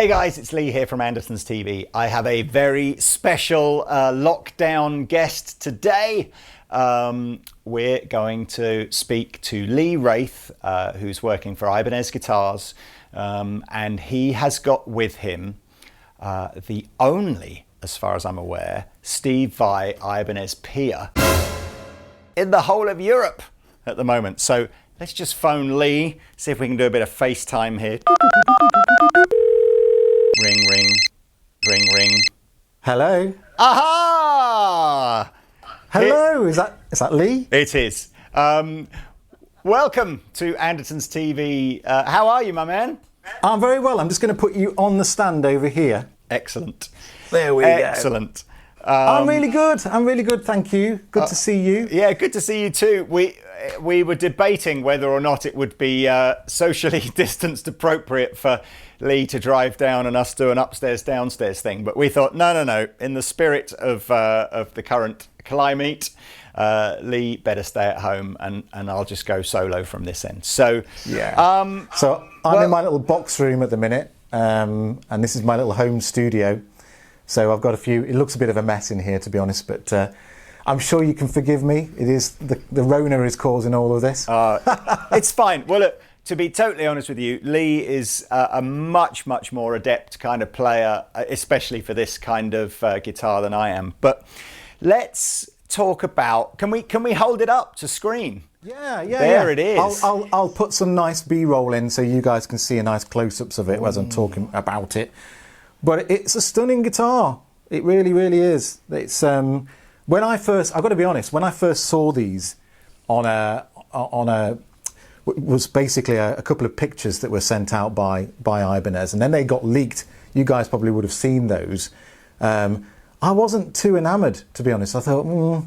Hey guys, it's Lee here from Andertons TV. I have a very special lockdown guest today. We're going to speak to Lee Wrathe, who's working for Ibanez Guitars, and he has got with him the only, as far as I'm aware, Steve Vai Ibanez PIA in the whole of Europe at the moment. So let's just phone Lee, see if we can do a bit of FaceTime here. Ring, ring, ring, ring. Hello. Aha! Hello, is that Lee? It is. Welcome to Andertons TV. How are you, my man? I'm very well. I'm just going to put you on the stand over here. Excellent. There we go. Excellent. I'm really good. I'm really good, thank you. Good to see you. Yeah, good to see you too. We were debating whether or not it would be socially distanced appropriate for Lee to drive down and us do an upstairs-downstairs thing. But we thought, no. In the spirit of the current climate, Lee better stay at home and I'll just go solo from this end. So, yeah. So I'm in my little box room at the minute, and this is my little home studio. So I've got it looks a bit of a mess in here, to be honest, but I'm sure you can forgive me. It is, the Rona is causing all of this. It's fine. Well, look, to be totally honest with you, Lee is a much, much more adept kind of player, especially for this kind of guitar than I am. But let's talk about, can we hold it up to screen? Yeah. There it is. I'll put some nice B-roll in so you guys can see a nice close-ups of it as I'm talking about it. But it's a stunning guitar. It really, really is. It's I've got to be honest, when I first saw these was basically a couple of pictures that were sent out by Ibanez, and then they got leaked. You guys probably would have seen those. I wasn't too enamoured, to be honest. I thought,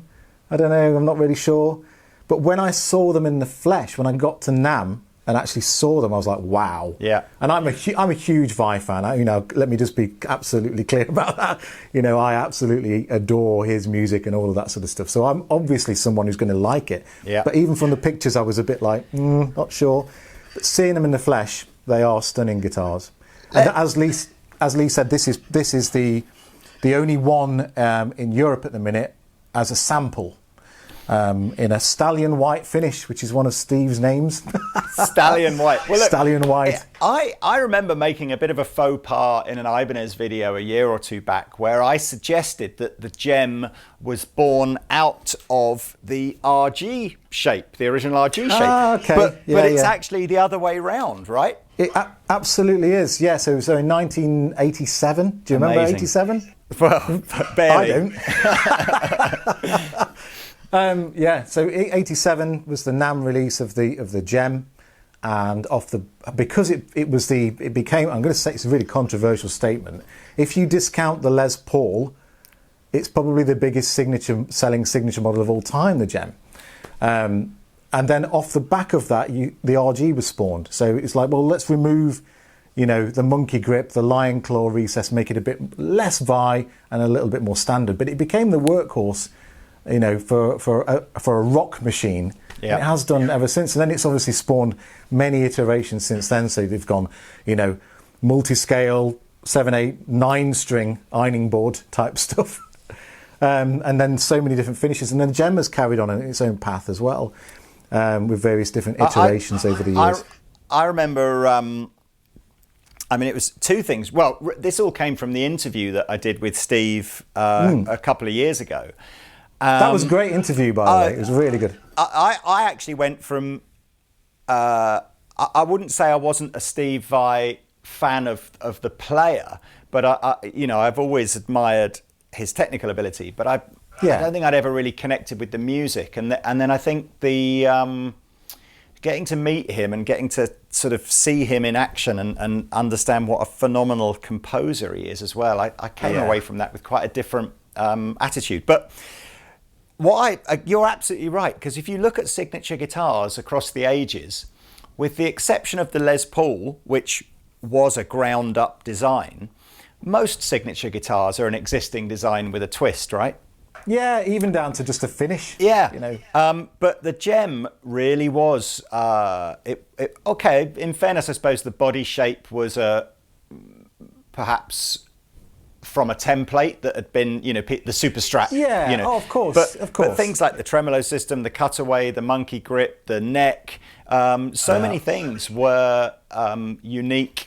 I don't know, I'm not really sure. But when I saw them in the flesh, when I got to NAMM and actually saw them, I was like, wow. Yeah. And I'm a huge Vai fan. Let me just be absolutely clear about that. I absolutely adore his music and all of that sort of stuff. So I'm obviously someone who's going to like it. Yeah. But even from the pictures, I was a bit like, not sure. But seeing them in the flesh, they are stunning guitars. And as Lee said, this is the only one in Europe at the minute as a sample. In a stallion white finish, which is one of Steve's names. Stallion white. Well, look, stallion white. I remember making a bit of a faux pas in an Ibanez video a year or two back where I suggested that the Jem was born out of the RG shape, the original RG shape. Okay. But it's actually the other way round, right? It absolutely is, yeah. So in 1987, do you remember 87? Well, barely. I don't. So 87 was the NAMM release of the Jem, and because it became, I'm going to say it's a really controversial statement. If you discount the Les Paul, it's probably the biggest selling signature model of all time, the Jem. And then off the back of that, the RG was spawned. So it's like, well, let's remove, the monkey grip, the lion claw recess, make it a bit less Vai and a little bit more standard. But it became the workhorse, for a rock machine. Yep. It has done ever since. And then it's obviously spawned many iterations since then. So they've gone, multi-scale, 7/8, 9-string ironing board type stuff. And then so many different finishes. And then Jem has carried on its own path as well, with various different iterations over the years. I remember, it was two things. Well, this all came from the interview that I did with Steve a couple of years ago. That was a great interview, by the way. It was really good. I actually went from, I wouldn't say I wasn't a Steve Vai fan of the player, but I've always admired his technical ability, but I don't think I'd ever really connected with the music. And then I think the getting to meet him and getting to sort of see him in action and understand what a phenomenal composer he is as well, I came away from that with quite a different attitude. But you're absolutely right, because if you look at signature guitars across the ages, with the exception of the Les Paul, which was a ground-up design, most signature guitars are an existing design with a twist, right? Yeah, even down to just a finish. Yeah, but the Jem really was. Okay, in fairness, I suppose the body shape was perhaps from a template that had been, the Super Strat. Yeah, of course, of course. But things like the tremolo system, the cutaway, the monkey grip, the neck, many things were unique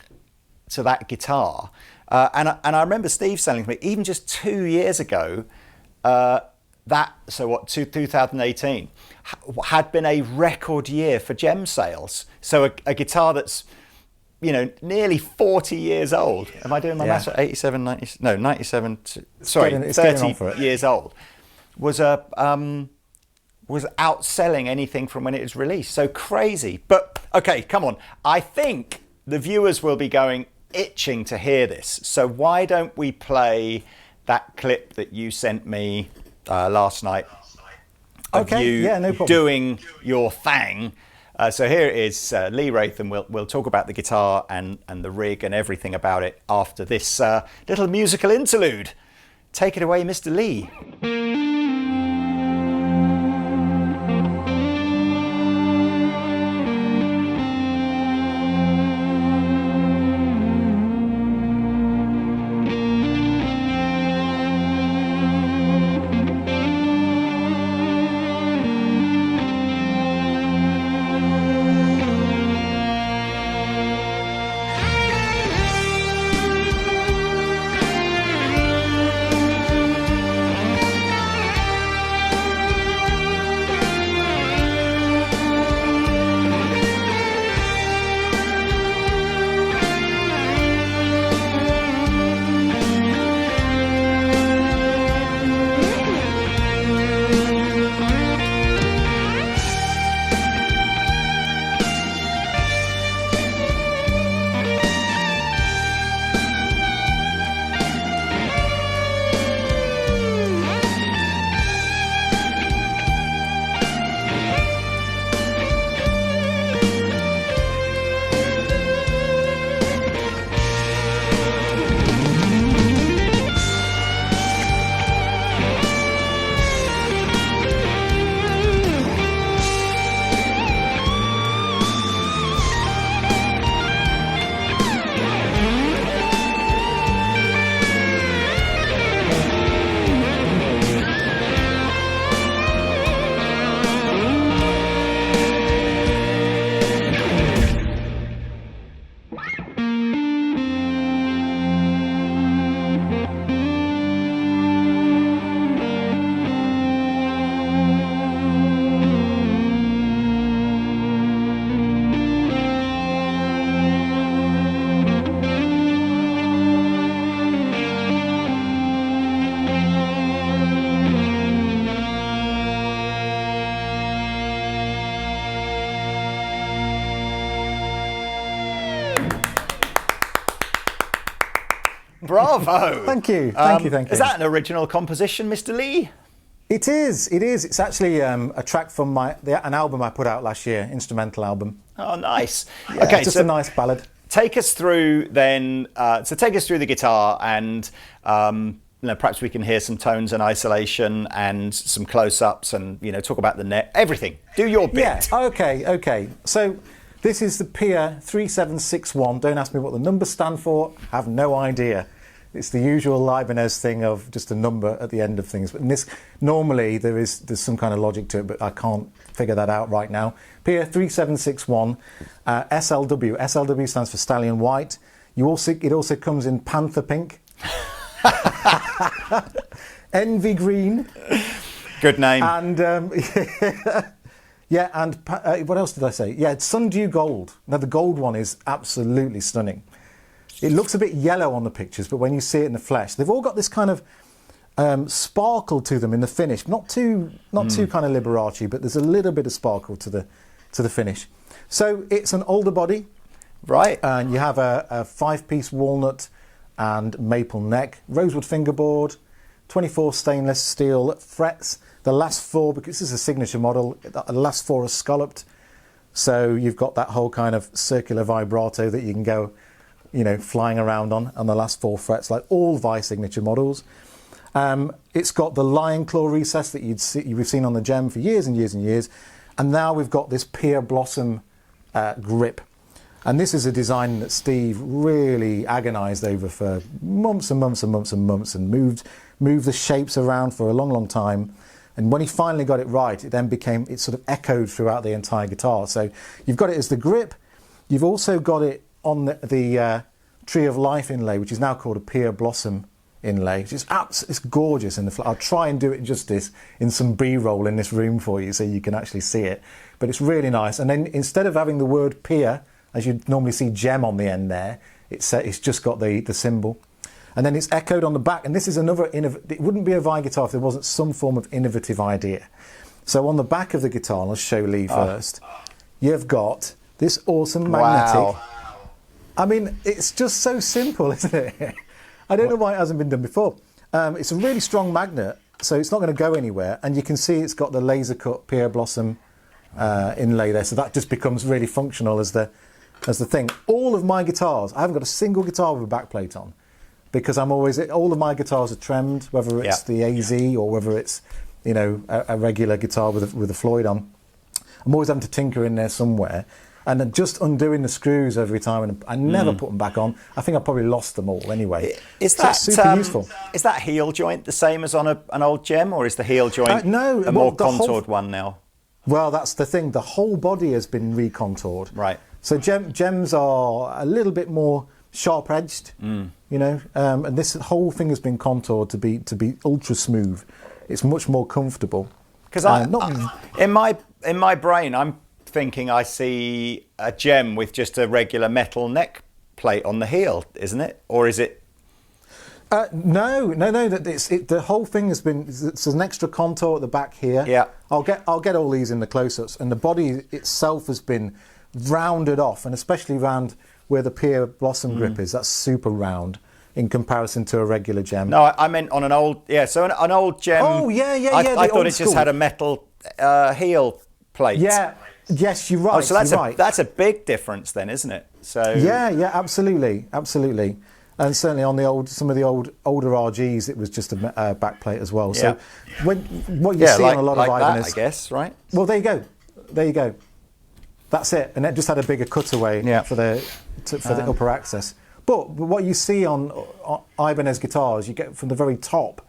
to that guitar. And I remember Steve selling to me, even just 2 years ago, 2018, had been a record year for Jem sales. So a guitar that's, nearly 40 years old. Am I doing my maths? 87, 90, no, 97, sorry, 30 years old. Was outselling anything from when it was released. So crazy. But, okay, come on. I think the viewers will be itching to hear this. So why don't we play that clip that you sent me last night of you no problem. doing your thing. So here it is, Lee Wrathe, and we'll talk about the guitar and the rig and everything about it after this little musical interlude. Take it away, Mr. Lee. Bravo! Thank you, thank you. Is that an original composition, Mr. Lee? It is. It's actually a track from an album I put out last year, instrumental album. Oh, nice. Yeah, okay, just a nice ballad. Take us through then. Take us through the guitar, and perhaps we can hear some tones and isolation, and some close-ups, and talk about the net. Everything. Do your bit. Yeah. Okay. So this is the PIA 3761. Don't ask me what the numbers stand for. Have no idea. It's the usual Ibanez thing of just a number at the end of things. But in this, normally there's some kind of logic to it, but I can't figure that out right now. PIA 3761, SLW. SLW stands for Stallion White. It also comes in Panther Pink, Envy Green. Good name. And yeah, and what else did I say? Yeah, it's Sundew Gold. Now the gold one is absolutely stunning. It looks a bit yellow on the pictures, but when you see it in the flesh, they've all got this kind of sparkle to them in the finish. Not too kind of Liberace, but there's a little bit of sparkle to the finish. So it's an older body, right? And you have a 5-piece walnut and maple neck, rosewood fingerboard, 24 stainless steel frets. The last 4, because this is a signature model, the last 4 are scalloped. So you've got that whole kind of circular vibrato that you can go, flying around on the last 4 frets, like all Vai Signature models. It's got the lion claw recess that we've seen on the Jem for years and years and years. And now we've got this PIA Blossom grip. And this is a design that Steve really agonised over for months and months and months and months, and moved the shapes around for a long, long time. And when he finally got it right, it sort of echoed throughout the entire guitar. So you've got it as the grip. You've also got it on the Tree of Life inlay, which is now called a PIA Blossom inlay. It's gorgeous in the I'll try and do it justice in some B-roll in this room for you so you can actually see it. But it's really nice. And then instead of having the word PIA, as you'd normally see Jem on the end there, it's just got the symbol. And then it's echoed on the back. And this is another, it wouldn't be a Vai guitar if there wasn't some form of innovative idea. So on the back of the guitar, and I'll show Lee first, you've got this awesome magnetic. Wow. I mean, it's just so simple, isn't it? I don't know why it hasn't been done before. It's a really strong magnet, so it's not going to go anywhere. And you can see it's got the laser cut PIA Blossom inlay there, so that just becomes really functional as the thing. All of my guitars, I haven't got a single guitar with a backplate on, because all of my guitars are tremmed, whether it's the AZ or whether it's, you know, a regular guitar with a Floyd on. I'm always having to tinker in there somewhere, and then just undoing the screws every time, and I never put them back on. I think I probably lost them all anyway. Is that super useful? Is that heel joint the same as on an old Jem, or is the heel joint a more contoured one now? Well, that's the thing. The whole body has been recontoured. Right. So Gems are a little bit more sharp-edged, you know, and this whole thing has been contoured to be ultra smooth. It's much more comfortable. Because in my brain, I'm thinking I see a Jem with just a regular metal neck plate on the heel, isn't it? Or is it? No. The whole thing has been. There's an extra contour at the back here. Yeah. I'll get all these in the close-ups, and the body itself has been rounded off, and especially round where the PIA Blossom grip is. That's super round in comparison to a regular Jem. No, I meant on an old. Yeah, so an old Jem. Oh yeah. I thought it just had a metal heel plate. Yeah. Yes, you're right. Oh, so that's a big difference then, isn't it? So yeah, absolutely. And certainly on some of the older RGs, it was just a backplate as well. So what you see on a lot of Ibanez, I guess, right? Well, there you go. That's it, and it just had a bigger cutaway for the upper access. But what you see on Ibanez guitars, you get from the very top,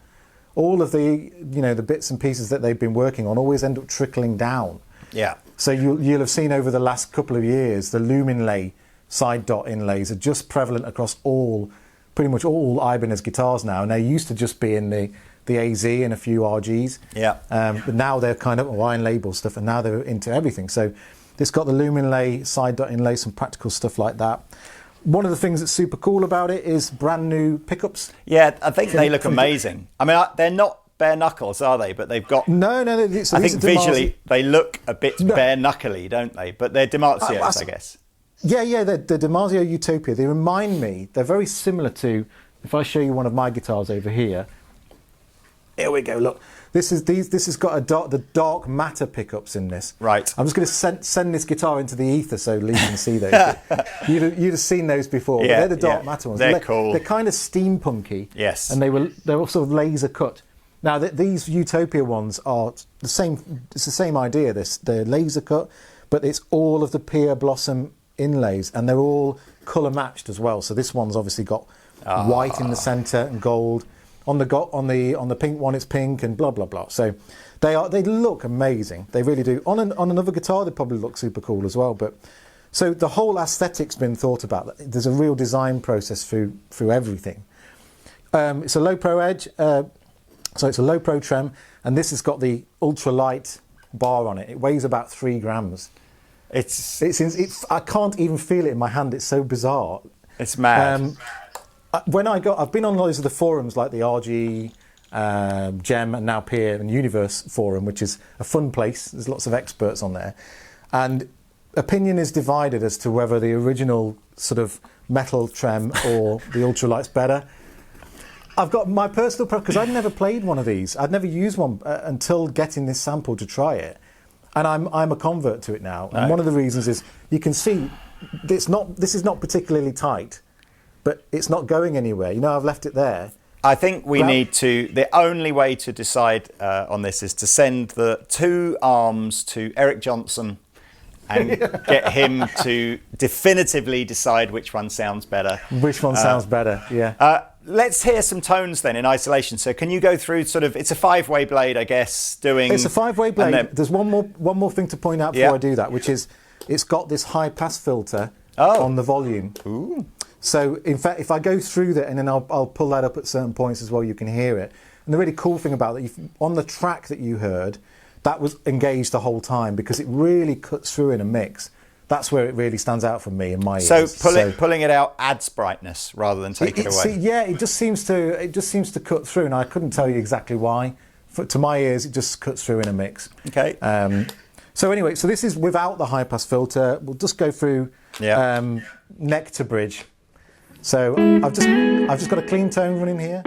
all of the the bits and pieces that they've been working on always end up trickling down. Yeah. So you'll have seen over the last couple of years, the loom inlay side dot inlays are just prevalent across pretty much all Ibanez guitars now, and they used to just be in the AZ and a few RGs. Yeah. But now they're kind of Iron Label stuff, and now they're into everything. So this got the loom inlay, side dot inlay, some practical stuff like that. One of the things that's super cool about it is brand new pickups. Yeah, I think they look amazing. I mean, they're not bare knuckles, are they? But they've got. No. So I think visually they look a bit bare knuckly, don't they? But they're Dimarzios, I guess. Yeah, the Dimarzio Utopia. They remind me. They're very similar to. If I show you one of my guitars over here. Here we go. Look, this has got the dark matter pickups in this. Right. I'm just going to send this guitar into the ether so Lee can see those. You'd have seen those before. Yeah, they're the dark matter ones. They're cool. They're kind of steampunky. Yes. And they're also laser cut. Now these Utopia ones are the same. It's the same idea. They're laser cut, but it's all of the PIA Blossom inlays, and they're all colour matched as well. So this one's obviously got white in the centre and gold. On the pink one, it's pink and blah blah blah. So they look amazing. They really do. On another guitar, they probably look super cool as well. But so the whole aesthetic's been thought about. There's a real design process through everything. It's a low pro edge. So it's a low pro trem, and this has got the ultralight bar on it. It weighs about 3 grams. It's I can't even feel it in my hand. It's so bizarre. It's mad. I've been on loads of the forums like the RG, Jem, and now PIA and Universe forum, which is a fun place. There's lots of experts on there, and opinion is divided as to whether the original sort of metal trem or the ultralight's better. I've got my personal preference because I'd never played one of these. I'd never used one until getting this sample to try it, and I'm a convert to it now. And one of the reasons is you can see this is not particularly tight. But it's not going anywhere. I've left it there. I think we need to. The only way to decide on this is to send the 2 arms to Eric Johnson and get him to definitively decide which one sounds better. Which one sounds better, yeah. Let's hear some tones then in isolation. So can you go through sort of, it's a 5-way blade, I guess, doing... It's a 5-way blade. then, There's one more thing to point out before I do that, which is it's got this high pass filter on the volume. Ooh. So in fact, if I go through that and then I'll pull that up at certain points as well, you can hear it. And the really cool thing about that, on the track that you heard, that was engaged the whole time because it really cuts through in a mix. That's where it really stands out for me in my ears. So pulling it out adds brightness rather than take it away. Yeah, it just seems to cut through, and I couldn't tell you exactly why. To my ears, it just cuts through in a mix. Okay. So anyway, so this is without the high pass filter. We'll just go through neck to bridge. So I've just got a clean tone running here.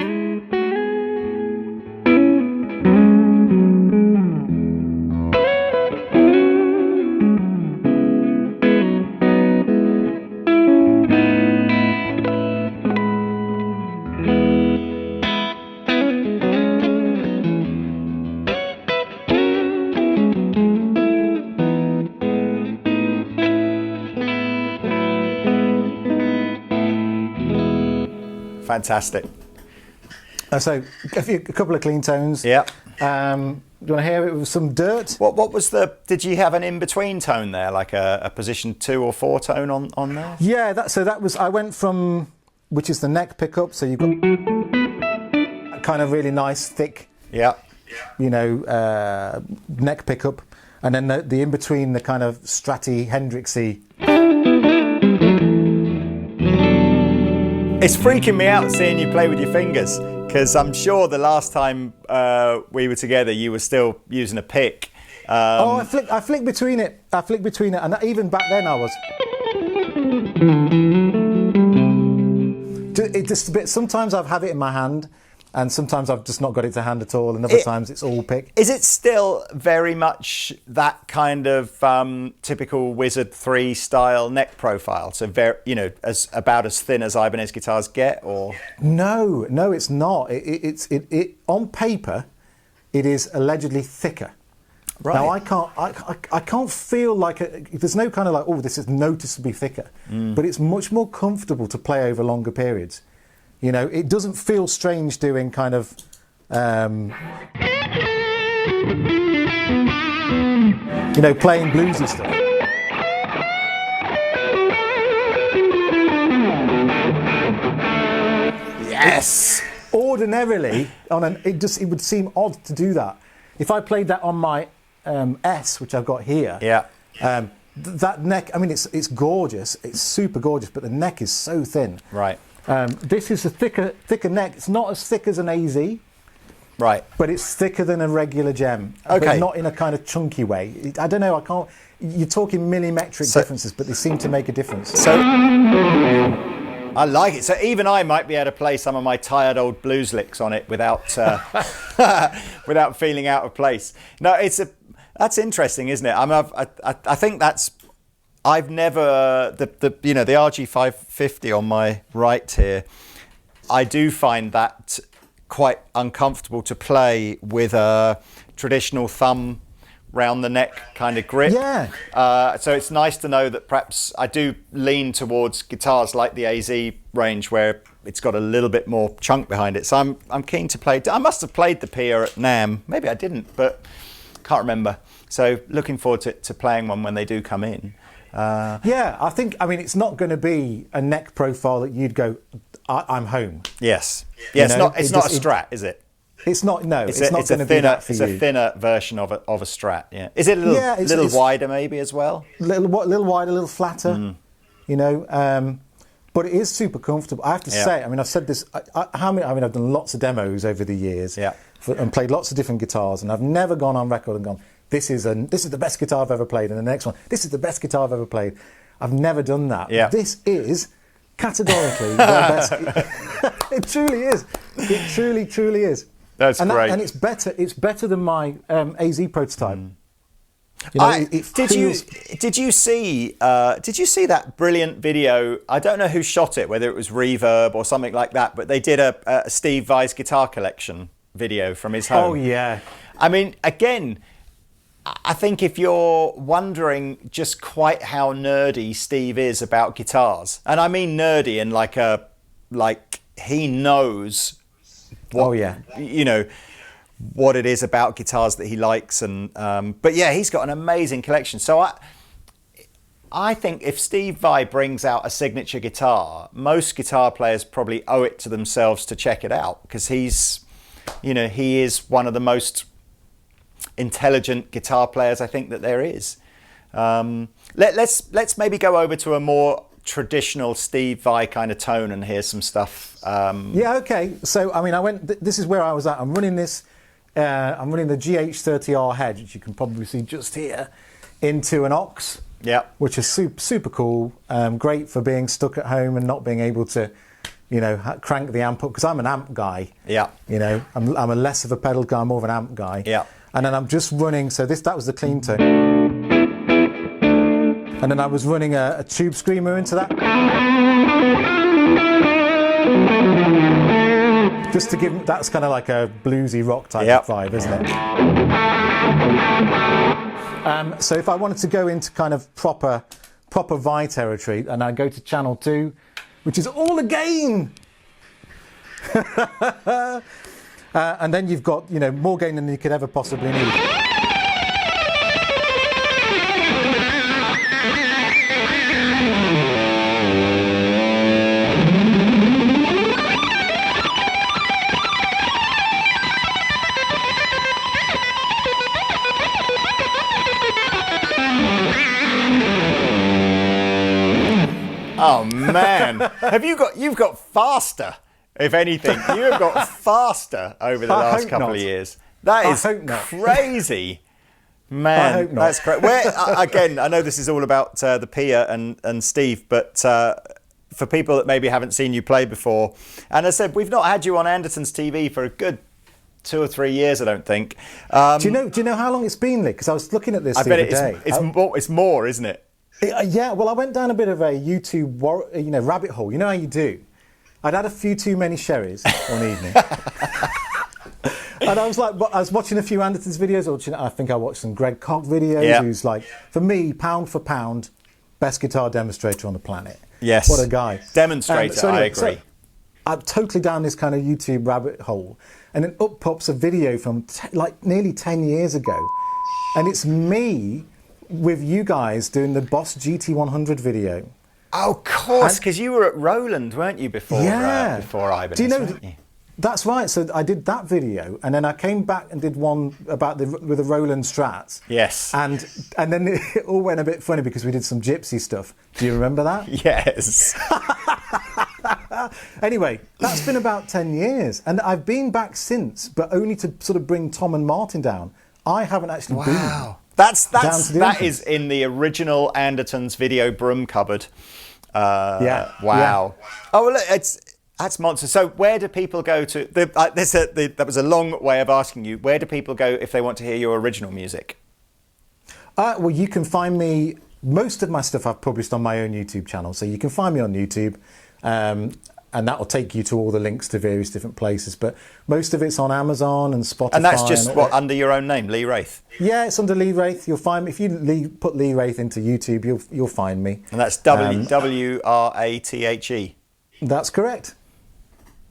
Fantastic. So a couple of clean tones. Yeah. Do you want to hear it with some dirt? What was did you have an in-between tone there, like a position 2 or 4 tone on there? Yeah, that was, I went from, which is the neck pickup, so you've got a kind of really nice, thick, neck pickup, and then the in-between, the kind of Stratty, Hendrixy. It's freaking me out seeing you play with your fingers, because I'm sure the last time we were together, you were still using a pick. I flick between it. And even back then, I was. It just a bit. Sometimes I've had it in my hand, and sometimes I've just not got it to hand at all, and other times it's all pick. Is it still very much that kind of typical Wizard 3 style neck profile? So very, as about as thin as Ibanez guitars get, or no, it's not. It's on paper, it is allegedly thicker. Right. Now I can't feel like there's no kind of like, oh, this is noticeably thicker, but it's much more comfortable to play over longer periods. It doesn't feel strange doing kind of playing bluesy stuff. Yes. Ordinarily, it would seem odd to do that. If I played that on my S, which I've got here, that neck. I mean, it's gorgeous. It's super gorgeous, but the neck is so thin. Right. This is a thicker neck. It's not as thick as an AZ, right? But it's thicker than a regular Gem. Okay. But not in a kind of chunky way. I don't know. I can't. You're talking millimetric differences, but they seem to make a difference. So I like it. So even I might be able to play some of my tired old blues licks on it without without feeling out of place. No, that's interesting, isn't it? I think that's. I've never the RG550 on my right here. I do find that quite uncomfortable to play with a traditional thumb round the neck kind of grip. Yeah. So it's nice to know that perhaps I do lean towards guitars like the AZ range where it's got a little bit more chunk behind it. So I'm keen to play. I must have played the PIA at NAMM. Maybe I didn't, but can't remember. So looking forward to playing one when they do come in. I mean, it's not going to be a neck profile that you'd go, I'm home. Yes. Yeah, it's not a Strat, is it? It's not. No, it's not going to be that for you. It's a thinner version of a Strat. Yeah. Is it a little wider maybe as well? Little wider, a little flatter. But it is super comfortable. I have to say. I mean, I've said this. I've done lots of demos over the years. Yeah. And played lots of different guitars, and I've never gone on record and gone, this is the best guitar I've ever played, and the next one, this is the best guitar I've ever played. I've never done that. Yeah. This is categorically the best. It truly is. It truly is. That's great. And it's better than my AZ prototype. Did you see that brilliant video? I don't know who shot it, whether it was Reverb or something like that, but they did a Steve Vai's guitar collection video from his home. Oh yeah. I mean, again, I think if you're wondering just quite how nerdy Steve is about guitars, and I mean nerdy and like he knows what, what it is about guitars that he likes, and but yeah, he's got an amazing collection. So I think if Steve Vai brings out a signature guitar, most guitar players probably owe it to themselves to check it out, because he is one of the most intelligent guitar players I think that there is. Let's maybe go over to a more traditional Steve Vai kind of tone and hear some stuff. Yeah, okay. So I mean, this is where I was at. I'm running this. I'm running the GH30R head, which you can probably see just here, into an aux. Yeah. Which is super cool. Great for being stuck at home and not being able to, crank the amp up, because I'm an amp guy. Yeah. I'm a less of a pedal guy, more of an amp guy. Yeah. And then I'm just running, so that was the clean tone. And then I was running a tube screamer into that. Just to give, that's kind of like a bluesy rock type of vibe, isn't it? So if I wanted to go into kind of proper Vai territory, and I go to channel 2, which is all a gain. And then you've got, more gain than you could ever possibly need. Oh man, you've got faster. If anything, you have got faster over the last couple of years. That is crazy. Man, that's great. Again, I know this is all about the PIA and Steve, but for people that maybe haven't seen you play before, and as I said, we've not had you on Andertons TV for a good 2 or 3 years, I don't think. Do you know how long it's been, Lee? Because I was looking at this the other day. It's more, isn't it? Yeah. Well, I went down a bit of a YouTube, rabbit hole. You know how you do. I'd had a few too many sherries one evening. And I was watching a few Andertons videos. I think I watched some Greg Koch videos, who's like, for me, pound for pound, best guitar demonstrator on the planet. Yes. What a guy. Demonstrator, so anyway, I agree. So I'm totally down this kind of YouTube rabbit hole. And then up pops a video from nearly 10 years ago. And it's me with you guys doing the Boss GT100 video. Oh, of course, because you were at Roland, weren't you, before Ibanez? Do you know? That's right. So I did that video, and then I came back and did one with the Roland Strats. Yes. And then it all went a bit funny because we did some gypsy stuff. Do you remember that? Yes. Anyway, that's been about 10 years, and I've been back since, but only to sort of bring Tom and Martin down. I haven't actually been. Wow. That is in the original Andertons video broom cupboard. Yeah. Wow. Yeah. Oh, well, that's monster. So where do people go to? That was a long way of asking you. Where do people go if they want to hear your original music? Well, you can find me. Most of my stuff I've published on my own YouTube channel, so you can find me on YouTube. And that will take you to all the links to various different places. But most of it's on Amazon and Spotify. And that's just under your own name, Lee Wrathe? Yeah, it's under Lee Wrathe. You'll find me. If you put Lee Wrathe into YouTube, you'll find me. And that's W-R-A-T-H-E? That's correct.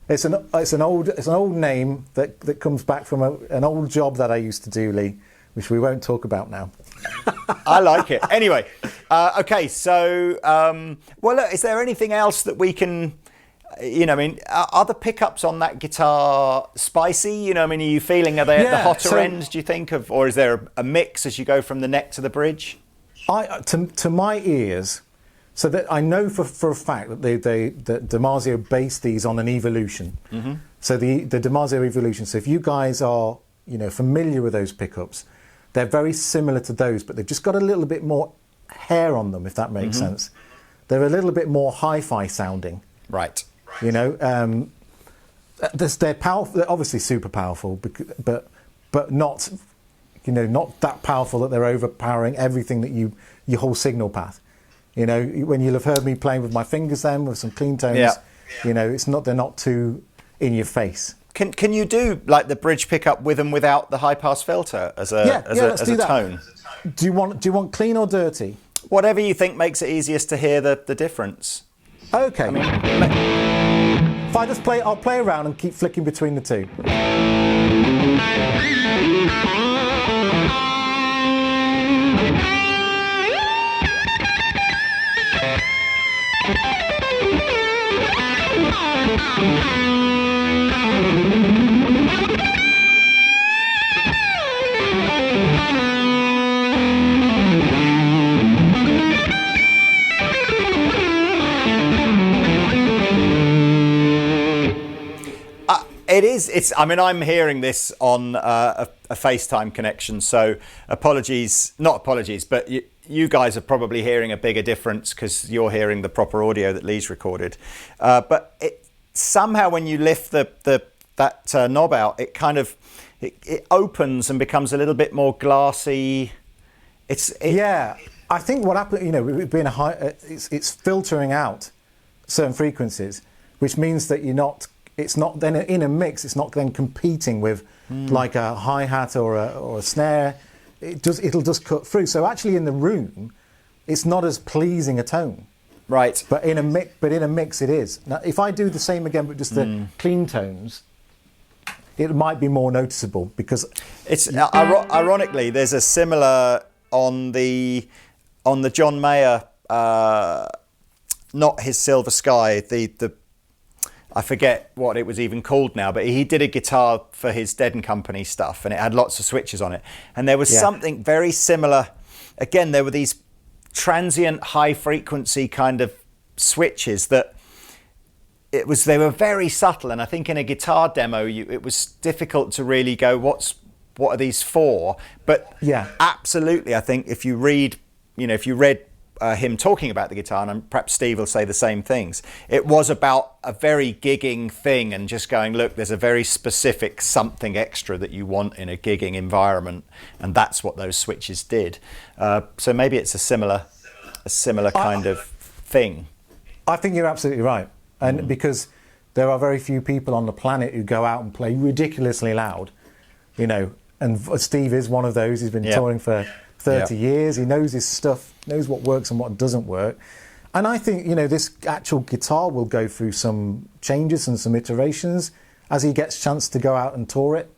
It's an old name that comes back from an old job that I used to do, Lee, which we won't talk about now. I like it. Anyway, okay, so, well, look, is there anything else that we can... are the pickups on that guitar spicy? Are you feeling, are they at the hotter end, do you think, or is there a mix as you go from the neck to the bridge? To my ears, so that I know for a fact that that Dimarzio based these on an Evolution. Mm-hmm. So the Dimarzio Evolution. So if you guys are familiar with those pickups, they're very similar to those, but they've just got a little bit more hair on them, if that makes sense. They're a little bit more hi-fi sounding. Right. They're powerful. They're obviously super powerful, but not, not that powerful that they're overpowering everything that your whole signal path. When you'll have heard me playing with my fingers, then with some clean tones. Yeah. They're not too in your face. Can you do like the bridge pickup with and without the high pass filter as a tone? Do you want clean or dirty? Whatever you think makes it easiest to hear the difference. Okay. If I just I'll play around and keep flicking between the two. I mean, I'm hearing this on a FaceTime connection, so not apologies, but you guys are probably hearing a bigger difference because you're hearing the proper audio that Lee's recorded. But somehow when you lift that knob out, it kind of it opens and becomes a little bit more glassy. Yeah, I think what happened, it being a high, it's filtering out certain frequencies, which means that it's not then in a mix. It's not then competing with like a hi-hat or a snare. It'll just cut through. So actually, in the room, it's not as pleasing a tone. Right. But in a mix, it is. Now, if I do the same again, but just the clean tones, it might be more noticeable because it's ironically there's a similar on the John Mayer, not his Silver Sky, the I forget what it was even called now, but he did a guitar for his Dead & Company stuff, and it had lots of switches on it. And there was something very similar. Again, there were these transient high-frequency kind of switches that they were very subtle. And I think in a guitar demo, it was difficult to really go, what are these for? But absolutely, I think if you read him talking about the guitar, and perhaps Steve will say the same things, it was about a very gigging thing and just going, look, there's a very specific something extra that you want in a gigging environment, and that's what those switches did. So maybe it's a similar kind of thing. I think you're absolutely right, and because there are very few people on the planet who go out and play ridiculously loud, and Steve is one of those. He's been touring for 30 years. He knows his stuff, knows what works and what doesn't work. And I think, this actual guitar will go through some changes and some iterations as he gets a chance to go out and tour it,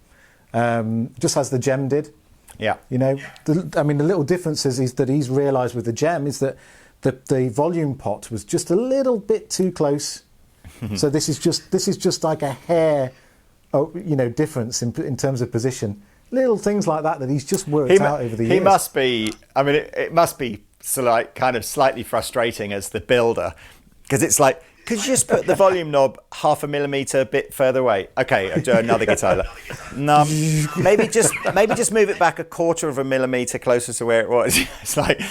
just as the Jem did. Yeah. The little difference is that he's realised with the Jem is that the volume pot was just a little bit too close. So this is just like a hair, difference in terms of position. Little things like that he's just worked out over the years. He must be, it must be kind of slightly frustrating as the builder, because it's like, could you just put the volume knob 0.5 millimeter a bit further away? Okay, I'll do another guitar. No, maybe just move it back 1/4 millimeter closer to where it was. It's like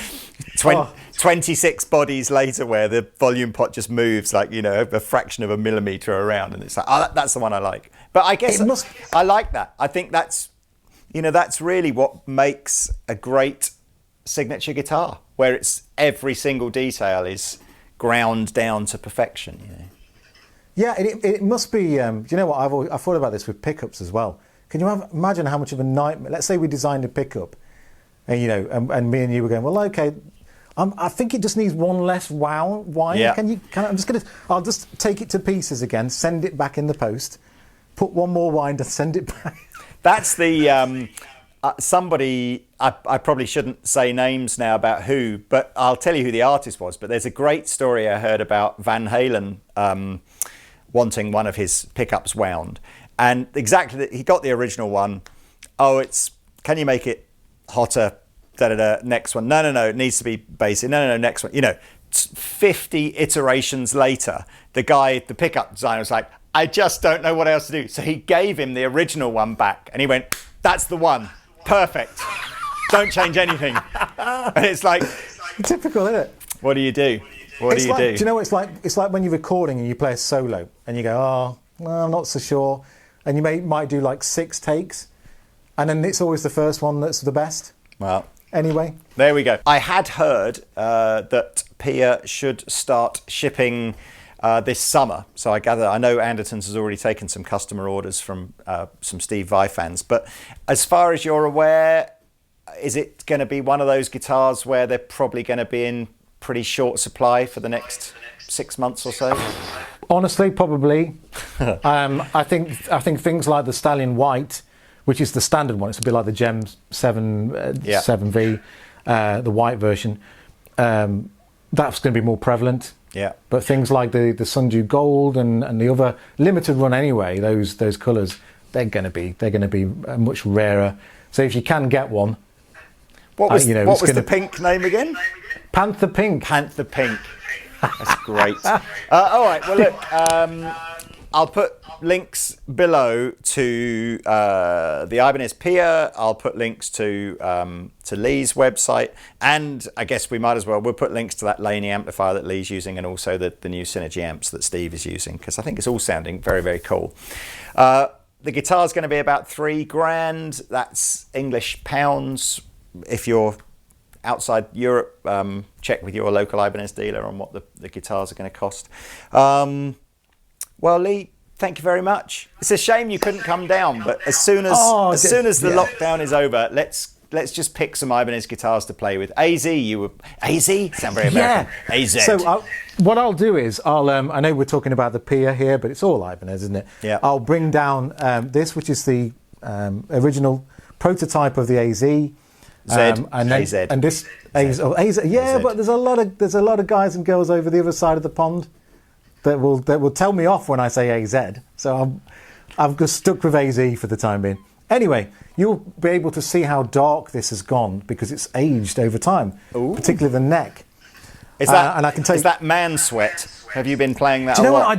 26 bodies later where the volume pot just moves like, a fraction of a millimeter around, and it's like, that's the one I like. But I guess I like that. I think that's really what makes a great signature guitar, where it's every single detail is ground down to perfection. Yeah, it must be. Do you know what? I've thought about this with pickups as well. Can you imagine how much of a nightmare? Let's say we designed a pickup, and and me and you were going, well, okay, I think it just needs one less wire. Yeah. I'll just take it to pieces again, send it back in the post, put one more winder, send it back. That's the somebody, I probably shouldn't say names now about who, but I'll tell you who the artist was. But there's a great story I heard about Van Halen wanting one of his pickups wound. And he got the original one. Can you make it hotter? Next one. No, it needs to be basic. No, next one. 50 iterations later, the pickup designer was like, I just don't know what else to do. So he gave him the original one back, and he went, that's the one. Perfect. Don't change anything. And it's like, typical, isn't it? What do you do? What do you do? Do you know what it's like? It's like when you're recording and you play a solo and you go, I'm not so sure. And you might do like 6 takes, and then it's always the first one that's the best. Well, anyway. There we go. I had heard that PIA should start shipping this summer. So I know Andertons has already taken some customer orders from some Steve Vai fans. But as far as you're aware, is it going to be one of those guitars where they're probably going to be in pretty short supply for the next 6 months or so? Honestly, probably. I think things like the Stallion White, which is the standard one, it's a bit like the Jem 7V, the white version. That's going to be more prevalent. Yeah. But things like the Sundew Gold and the other limited run anyway, those colours, they're going to be much rarer. So if you can get one, what was the pink name again? Panther Pink. Panther Pink. That's great. All right. Well, look. I'll put links below to the Ibanez PIA. I'll put links to Lee's website, and I guess we'll put links to that Laney amplifier that Lee's using, and also the new Synergy amps that Steve is using, because I think it's all sounding very, very cool. The guitar's going to be about $3,000. That's English pounds. If you're outside Europe, check with your local Ibanez dealer on what the guitars are going to cost. Well, Lee, thank you very much. It's a shame you couldn't come down, but as soon as the lockdown is over, let's just pick some Ibanez guitars to play with. AZ, sound very American. Yeah. AZ. So what I'll do is I know we're talking about the PIA here, but it's all Ibanez, isn't it? Yeah. I'll bring down this, which is the original prototype of the AZ. AZ. And this AZ. Yeah, AZ. But there's a lot of guys and girls over the other side of the pond that will tell me off when I say AZ. So I've just stuck with AZ for the time being. Anyway, you'll be able to see how dark this has gone because it's aged over time, particularly the neck. Is that and I can tell is that man sweat? Have you been playing that? Do you know what? I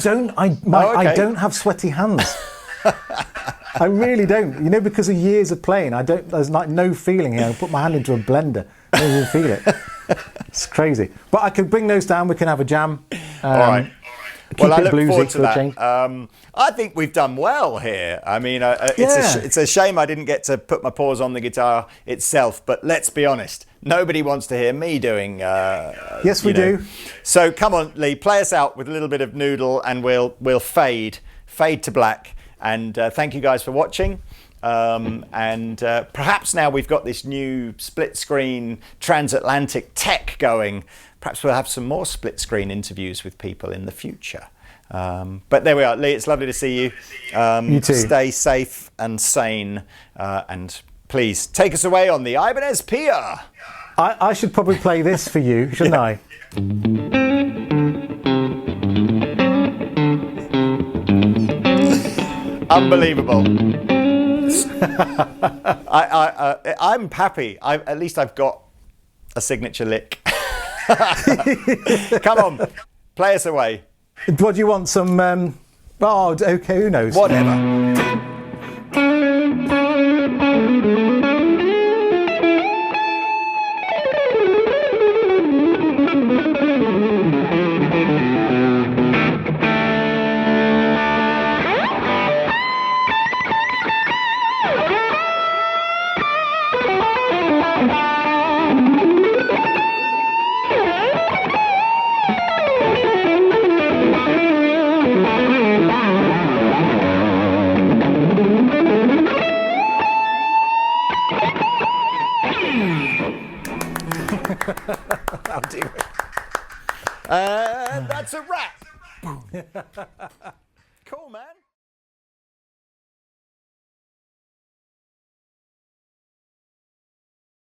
don't have sweaty hands. I really don't. You know, because of years of playing, there's like no feeling here. I put my hand into a blender, I don't even feel it. It's crazy. But I could bring those down. We can have a jam. All right. Well, I look forward to that. I think we've done well here. I mean, it's a shame I didn't get to put my paws on the guitar itself. But let's be honest, nobody wants to hear me doing. Yes, we do. So come on, Lee, play us out with a little bit of Noodle, and we'll fade to black. And thank you guys for watching. And perhaps now we've got this new split screen transatlantic tech going, perhaps we'll have some more split screen interviews with people in the future. But there we are, Lee, it's lovely to see you. You too. Stay safe and sane, and please take us away on the Ibanez PIA. I should probably play this for you, shouldn't I? Unbelievable. I'm happy. At least I've got a signature lick. Come on, play us away. What do you want? Some? Okay, who knows? Whatever. I'll do it. And that's a wrap. Cool, man.